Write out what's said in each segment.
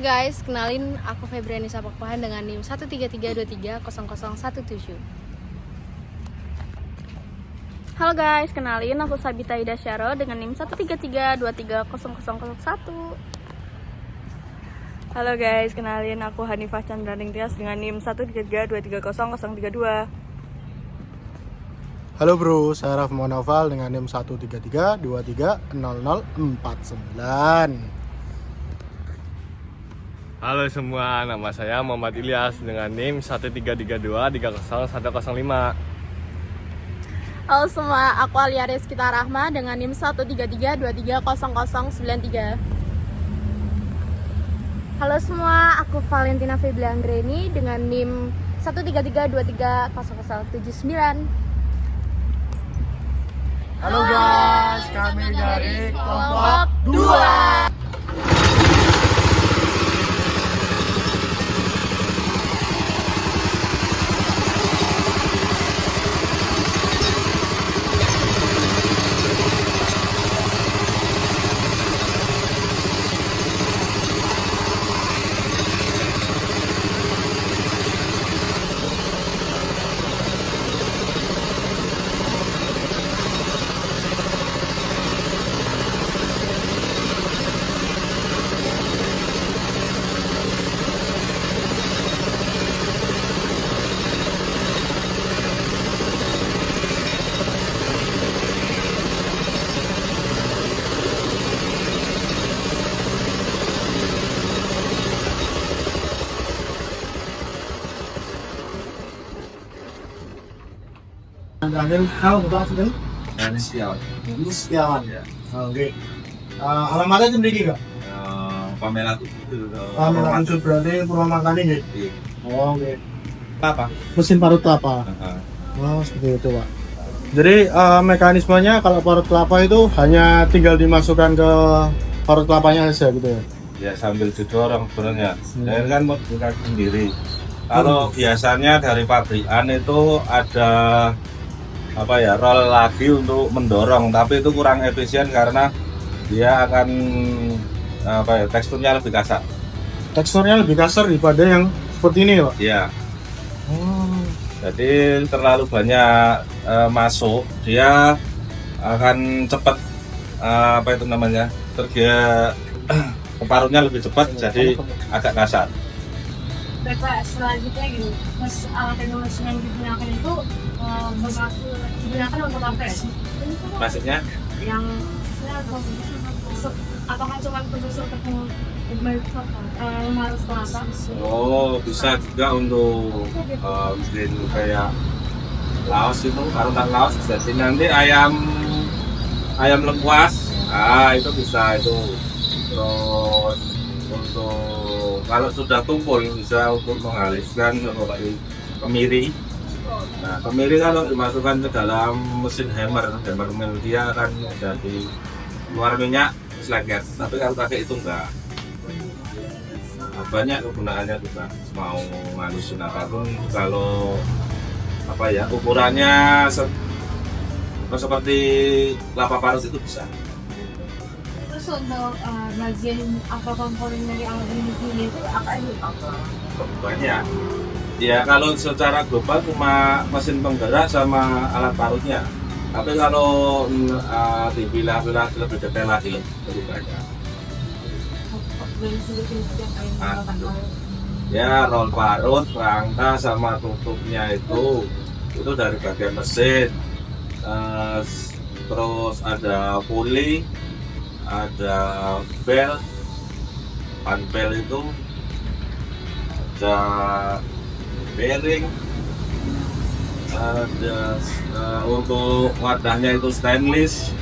guys, kenalin aku Febriani Sapakpahan dengan NIM 133230017. Halo guys, kenalin aku Sabita Ida Syaro dengan NIM 133230001. Halo guys, kenalin aku Hanifah Chandraning Tias dengan NIM 133230032. Halo bro, saya Raf Monawal dengan NIM 133230049. Halo semua, nama saya Muhammad Ilyas dengan NIM 133230105. Halo semua, aku Alia Rizkita Rahma dengan NIM 133230093. Halo semua, aku Valentina Feblia Anggreni dengan NIM 133230079. Halo guys, kami dari kelompok 2. Terakhir, kamu berapa sih? Dari Setiawan. Ini Setiawan ya. Oke. Alamatnya sendiri nggak? Pamela tuh. Alamat itu berarti Purwomangkani ya? Iya. Oh, oke. Apa? Mesin parut kelapa. Oh, seperti itu pak. Jadi mekanismenya kalau parut kelapa itu hanya tinggal dimasukkan ke parut kelapanya aja gitu ya? Ya sambil didorong sebenarnya. Dan kan bukan sendiri. Kalau biasanya dari pabrikan itu ada roll lagi untuk mendorong, tapi itu kurang efisien karena dia akan teksturnya lebih kasar. Teksturnya lebih kasar daripada yang seperti ini pak? Iya. Oh. Jadi terlalu banyak masuk, dia akan cepat parutnya lebih cepat, jadi agak kasar. Selanjutnya gini, mas alat teknologi yang digunakan itu digunakan untuk apa ya? Maksudnya? Yang apakah cuma khusus untuk harus kelapa? Oh, bisa juga untuk bikin kayak laos itu, parutan laos. Jadi nanti ayam lengkuas, itu bisa itu. Terus untuk kalau sudah tumpul bisa untuk menghaluskan seperti kemiri. Nah, kemiri kalau dimasukkan ke dalam mesin hammer mill, dia akan jadi keluar minyak seleket. Tapi kalau pakai itu enggak. Banyak kegunaannya juga, mau ngalusin apapun. Kalau ukurannya seperti kelapa parut itu bisa. Terus untuk bagian apa komponen dari alat ini itu apa ini? Banyak. Ya kalau secara global cuma mesin penggerak sama alat parutnya. Tapi kalau dipilah-pilah lebih detail lagi lebih banyak. Ya roll parut, rangka sama tutupnya itu dari bagian mesin. Terus ada puli, ada bel, panpel itu, ada bearing, ada untuk wadahnya itu stainless,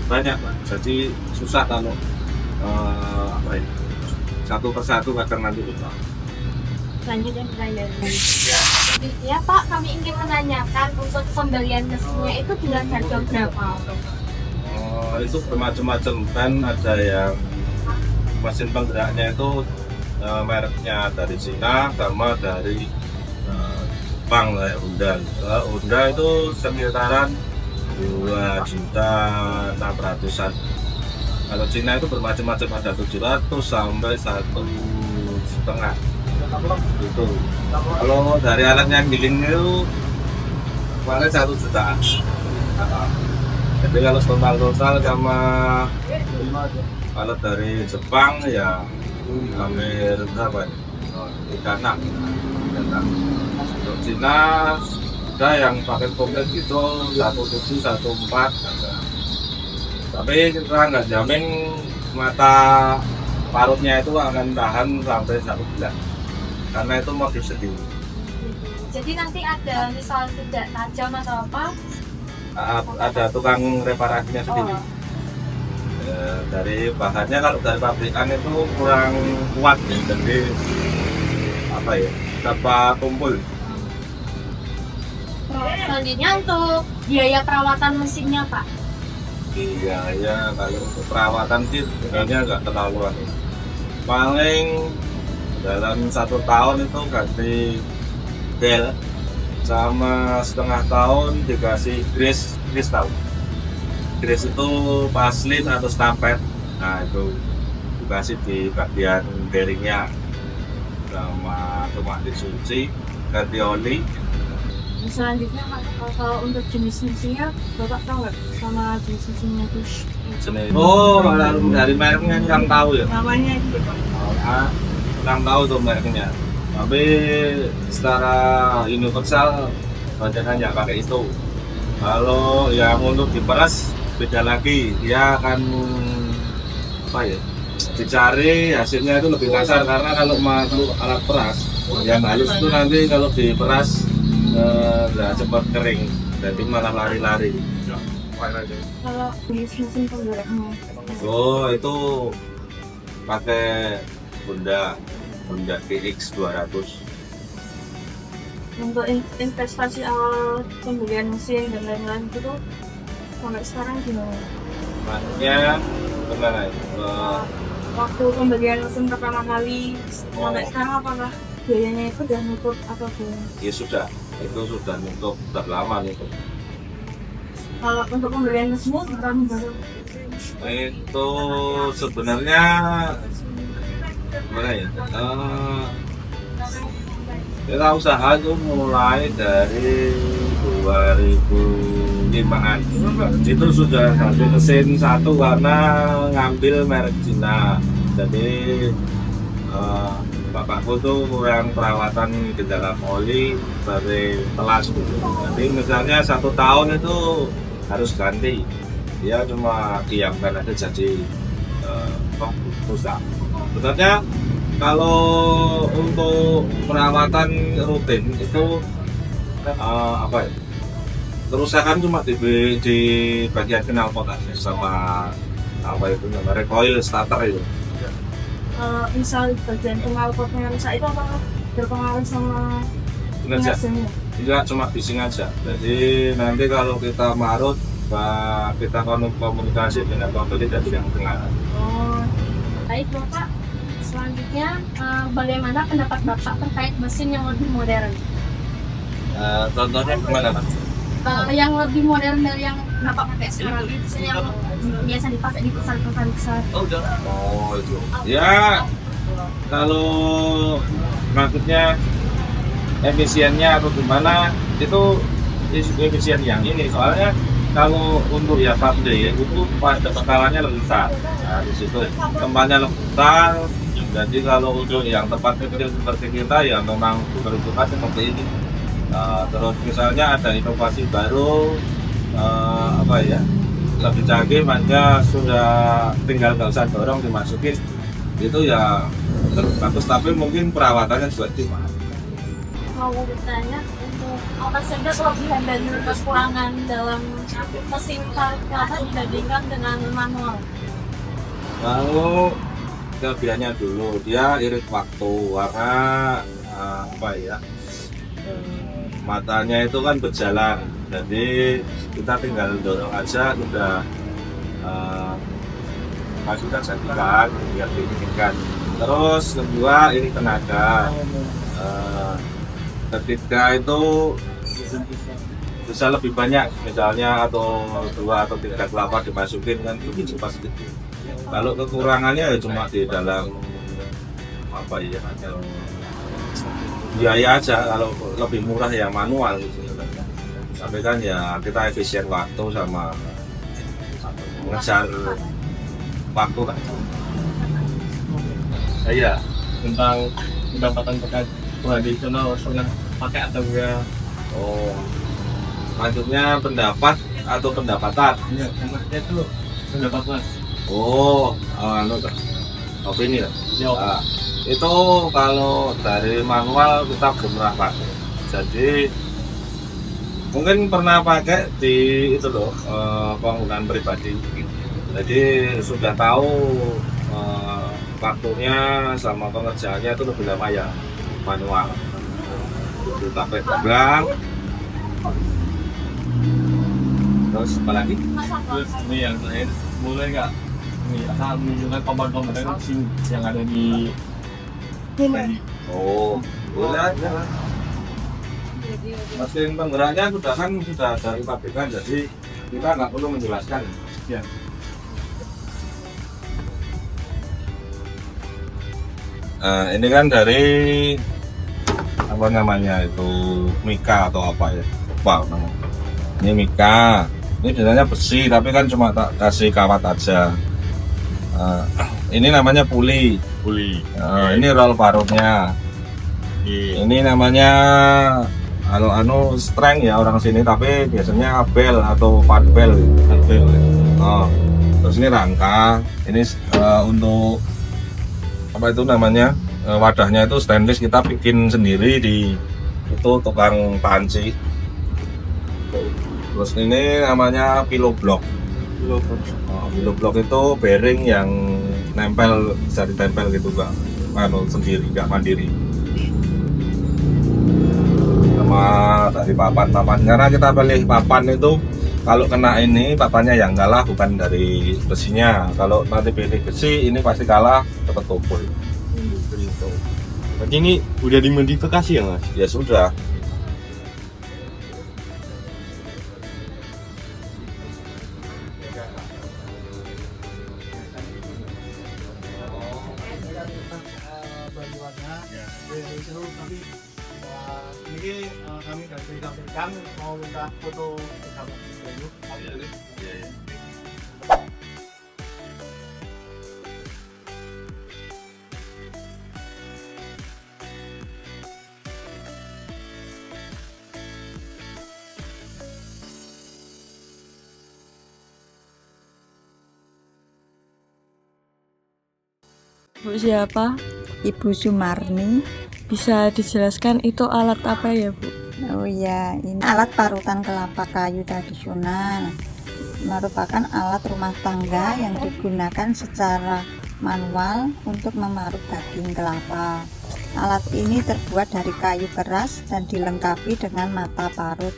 banyak Pak. Jadi susah kalau satu persatu kadang nanti lupa. Selanjutnya pertanyaan ya Pak, kami ingin menanyakan untuk pembelian mesinnya itu dengan harga berapa? Itu bermacam-macam, kan ada yang mesin penggeraknya itu mereknya dari Cina sama dari Jepang kayak Honda. Honda itu sekitaran 2.600.000-an Kalau Cina itu bermacam-macam, ada 700 sampai 1,5 gitu. Kalau dari alat yang giling itu kemarin 1 jutaan. Jadi kalau total sama alat dari Jepang ya hampir berapa ya? 36. Untuk Cina ada yang pakai komplit itu 17, 14 ada. Tapi kita nggak jamin mata parutnya itu akan tahan sampai 1 bulan karena itu modif sendiri. Jadi nanti ada misal tidak tajam atau apa? Ada tukang reparasinya sendiri. Dari bahannya kalau dari pabrikan itu kurang kuat ya, jadi apa ya, dapat tumpul. Selanjutnya untuk biaya perawatan mesinnya Pak. Iya ya, kalau untuk perawatan sih sebenarnya nggak terlalu aneh. Paling dalam 1 tahun itu ganti bel sama setengah tahun dikasih grease tahu. Grease itu paslin atau stampet. Nah itu dikasih di bagian bearingnya sama cuma dicuci, ganti oli. Selanjutnya kalau untuk jenis mesinnya Bapak tahu nggak sama jenis mesinnya itu? Oh, dari mereknya yang tahu ya. Namanya itu Kurang tahu tuh mereknya. Tapi secara universal banyak yang pakai itu. Kalau yang untuk diperas beda lagi, dia akan apa ya? Dicari hasilnya itu lebih kasar karena kalau masuk alat peras yang halus itu nanti kalau diperas nggak cepat kering, jadi malah lari-lari. kalau jenis mesin penggeraknya. Oh itu pakai Honda GX 200. Untuk investasi awal pembelian mesin dan lain-lain itu sampai sekarang gimana? Makanya gimana ya? Waktu pembelian mesin pertama kali sampai sekarang apakah biayanya itu udah nutup atau belum? Ya sudah, itu sudah nutup, sudah lama nutup. Kalau untuk pembelian mesinnya berapa baru? Itu sebenarnya gimana ya? Kita usaha itu mulai dari 2005-an. Itu sudah ganti mesin satu karena ngambil merek Cina. Jadi bapakku tuh kurang perawatan di dalam oli dari telas gitu. Jadi misalnya 1 tahun itu harus ganti. Dia cuma diamkan aja jadi rusak. Sebenarnya kalau untuk perawatan rutin itu apa ya? Kerusakan cuma di bagian knalpot aja sama apa itu namanya recoil starter itu. Misal bagian knalpotnya rusak itu apakah berpengaruh sama Kinerja. mesinnya? Enggak, cuma bising aja. Jadi nanti kalau kita marut, kita komunikasi dengan pembeli dan yang tengah. Oh, baik Bapak. Selanjutnya, bagaimana pendapat Bapak terkait mesin yang lebih modern? Contohnya gimana Mas? Yang lebih modern dari yang Bapak pakai sekarang, mesin yang biasa dipakai di perusahaan besar. Oh itu. Ya, kalau maksudnya efisiennya atau gimana itu efisien yang ini soalnya kalau untuk ya pabrik itu pada pengkalannya lebih besar. Nah, di situ tempatnya lebih besar. Jadi kalau untuk yang tempat kecil seperti kita ya memang diperuntukkan seperti ini. Terus misalnya ada inovasi baru apa ya lebih canggih, makanya sudah tinggal nggak usah dorong dimasukin itu ya terus bagus, tapi mungkin perawatannya juga cuma. Mau bertanya untuk apa saja kelebihan dan kekurangan dalam mesin kalkulator dibandingkan dengan manual? Kalau kelebihannya dulu dia irit waktu karena apa ya matanya itu kan berjalan, jadi kita tinggal dorong aja sudah sudah jadikan biar diinginkan. Terus kedua ini tenaga, ketika itu bisa lebih banyak misalnya atau 2 atau 3 kelapa dimasukin kan itu cepat sedikit. Kalau kekurangannya ya cuma di dalam apa ya, biaya aja. Kalau lebih murah ya manual gitu. Tapi kan ya kita efisien waktu sama mengejar waktu kan. Iya, tentang pendapatan terkait tradisional pernah pakai atau enggak? Oh, maksudnya pendapat atau pendapatan? Iya, maksudnya itu pendapat Mas. Oh, opini lah. Ya, Nah, itu kalau dari manual kita belum pernah pakai. Jadi mungkin pernah pakai di itu loh, penggunaan pribadi. Jadi sudah tahu waktunya sama pengerjaannya itu lebih lama ya manual. Itu sampai terbang. Terus apa lagi? terus ini yang lain boleh nggak? Ini asal menunjukkan komponen-komponen mesin yang ada di tadi. Oh, boleh aja. Mesin penggeraknya sudah dari pabrikan, jadi kita nggak perlu menjelaskan. Ya. Ini kan dari apa namanya itu mika atau apa ya? Lupa namanya. Ini mika. Ini biasanya besi, tapi kan cuma tak kasih kawat aja. Ini namanya puli. Ini roll parutnya. Ini namanya strength ya orang sini, tapi biasanya bel atau part bel. Terus ini rangka. Ini untuk apa itu namanya, wadahnya itu stainless, kita bikin sendiri di itu tukang panci. Terus ini namanya pillow block. Pillow block itu bearing yang nempel, bisa ditempel gitu Bang, sendiri, nggak mandiri. Sama dari papan, karena kita pilih papan itu kalau kena ini papannya yang kalah, bukan dari besinya. Kalau nanti pilih besi ini pasti kalah, dapat tumpul. Gitu. Berarti ini udah dimodifikasi ya Mas? Ya sudah. Ini kami dari sampaikan mau minta foto bersama dulu. Bu siapa? Ibu Sumarni. Bisa dijelaskan itu alat apa ya Bu? Oh ya, ini alat parutan kelapa kayu tradisional. Merupakan alat rumah tangga yang digunakan secara manual untuk memarut daging kelapa. Alat ini terbuat dari kayu keras dan dilengkapi dengan mata parut.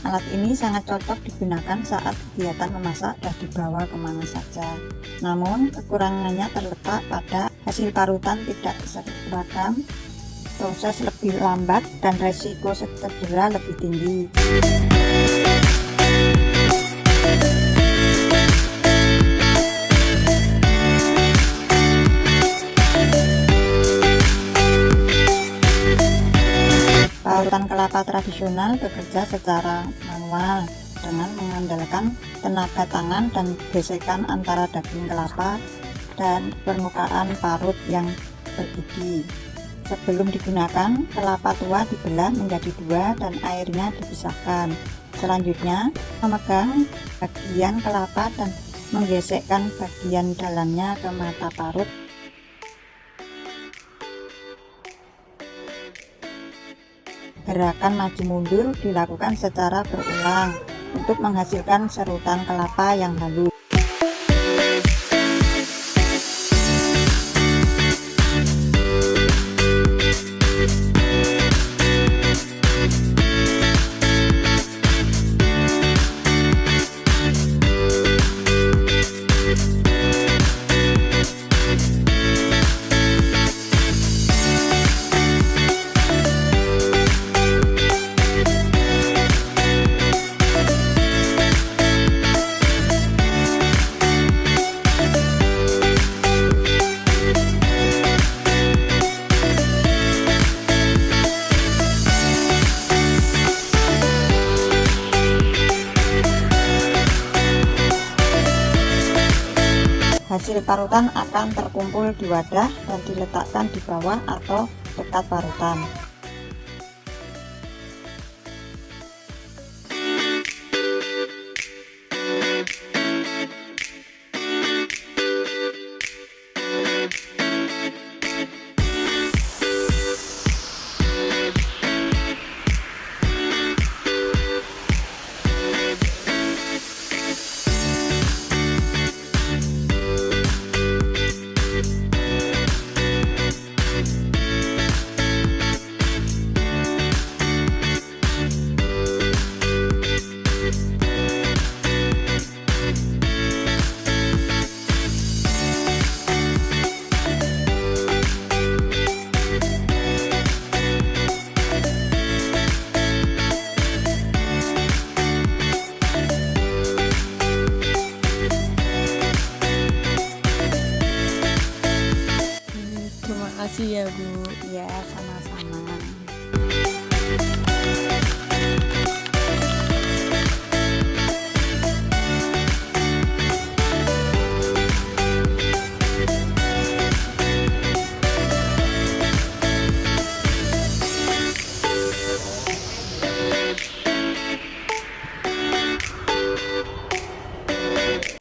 Alat ini sangat cocok digunakan saat kegiatan memasak dan dibawa kemana saja. Namun kekurangannya terletak pada hasil parutan tidak seragam, proses lebih lambat, dan resiko cedera lebih tinggi. Parutan kelapa tradisional bekerja secara manual dengan mengandalkan tenaga tangan dan gesekan antara daging kelapa dan permukaan parut yang bergigi. Sebelum digunakan, kelapa tua dibelah menjadi dua dan airnya dipisahkan. Selanjutnya, memegang bagian kelapa dan menggesekkan bagian dalamnya ke mata parut. Gerakan maju mundur dilakukan secara berulang untuk menghasilkan serutan kelapa yang halus. Hasil parutan akan terkumpul di wadah dan diletakkan di bawah atau dekat parutan. Terima kasih ya Bu. Ya, sama-sama.